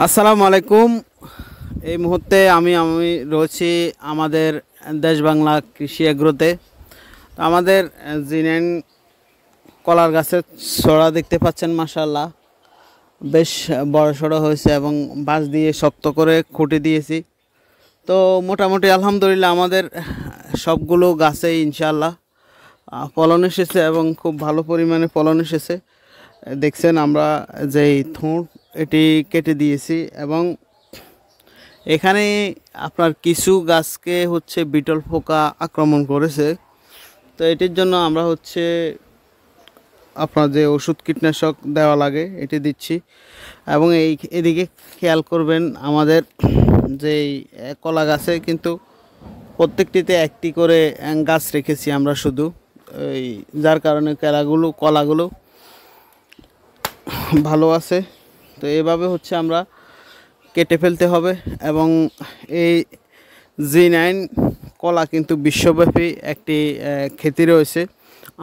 আসসালামু আলাইকুম। এই মুহূর্তে আমি রয়েছি আমাদের দেশ বাংলা কৃষি এগ্রোতে। তো আমাদের জিনেন কলার গাছের ছড়া দেখতে পাচ্ছেন, মাশাআল্লাহ বেশ বড় সড়ো হয়েছে এবং বাঁশ দিয়ে শক্ত করে খুঁটি দিয়েছি। তো মোটামুটি আলহামদুলিল্লাহ আমাদের সবগুলো গাছেই ইনশাআল্লাহ ফলন এসেছে এবং খুব ভালো পরিমাণে ফলন এসেছে। দেখছেন আমরা যেই থোঁট এটি কেটে দিয়েছি এবং এখানে আপনার কিছু গাছকে বিটল পোকা আক্রমণ করেছে। তো এটির জন্য আমরা আপনার যে ওষুধ কীটনাশক দেওয়া লাগে এটি দিচ্ছি। এবং এদিকে খেয়াল করবেন, আমাদের যেই কলা গাছে কিন্তু প্রত্যেকটিতে একটি করে গাছ রেখেছি আমরা শুধু, যার কারণে কলাগুলো ভালো আছে। তো এভাবে আমরা কেটে ফেলতে হবে। এবং এই জি9 কলা কিন্তু বিশ্বব্যাপী একটি খ্যাতি রয়েছে,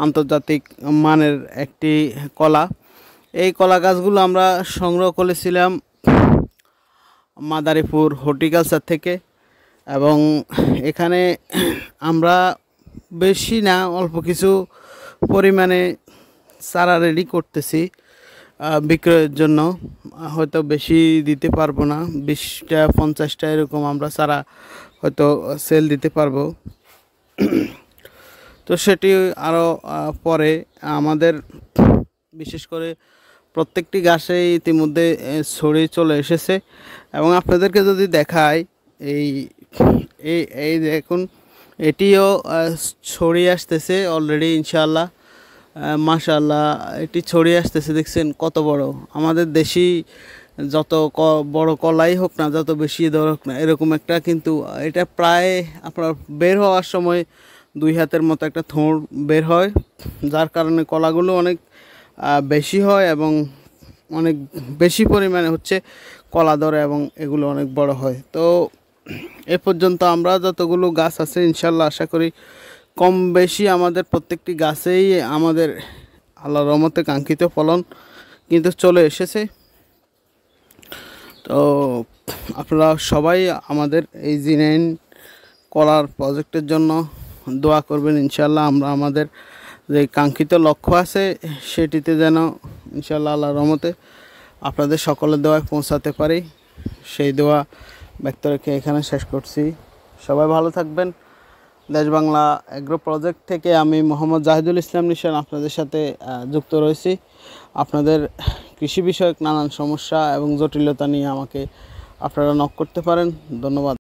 আন্তর্জাতিক মানের একটি কলা। এই কলা গাছগুলো আমরা সংগ্রহ করেছিলাম মাদারীপুর হর্টিকালচার থেকে। এবং এখানে আমরা বেশি না, অল্প কিছু পরিমাণে চারা রেডি করতেছি বিক্রয়ের জন্য। হয়তো বেশি দিতে পারবো না, 20টা 50টা এরকম আমরা চারা হয়তো সেল দিতে পারবো। তো সেটি আরও পরে আমাদের বিশেষ করে প্রত্যেকটি গাছেই ইতিমধ্যে ছড়িয়ে চলে এসেছে। এবং আপনাদেরকে যদি দেখাই, এই এই এই দেখুন, এটিও ছড়িয়ে আসতেছে অলরেডি ইনশাআল্লাহ। মাশাআল্লাহ এটি ছড়িয়ে আসতেছে, দেখছেন কত বড়। আমাদের দেশি যত বড় কলাই হোক না, যত বেশি হোক না, এরকম একটা কিন্তু এটা প্রায় আপনার বের হওয়ার সময় 2 হাতের মতো একটা থোঁড় বের হয়, যার কারণে কলাগুলো অনেক বেশি হয় এবং অনেক বেশি পরিমাণে কলা ধরে এবং এগুলো অনেক বড় হয়। তো এ পর্যন্ত আমরা যতগুলো গাছ আছে ইনশাল্লাহ আশা করি কম বেশি আমাদের প্রত্যেকটি গাছেই আমাদের আল্লাহর রহমতে কাঙ্ক্ষিত ফলন কিন্তু চলে এসেছে। তো আপনারা সবাই আমাদের এই জি9 কলার প্রজেক্টের জন্য দোয়া করবেন। ইনশাল্লাহ আমরা আমাদের যে কাঙ্ক্ষিত লক্ষ্য আছে সেটিতে যেন ইনশাল্লাহ আল্লাহর রহমতে আপনাদের সকলের দোয়ায় পৌঁছাতে পারি, সেই দোয়া ব্যক্ত রেখে এখানে শেষ করছি। সবাই ভালো থাকবেন। দেশ বাংলা এগ্রো প্রজেক্ট থেকে আমি মোহাম্মদ জাহিদুল ইসলাম নিশান আপনাদের সাথে যুক্ত রয়েছি। আপনাদের কৃষি বিষয়ক নানান সমস্যা এবং জটিলতা নিয়ে আমাকে আপনারা নক করতে পারেন। ধন্যবাদ।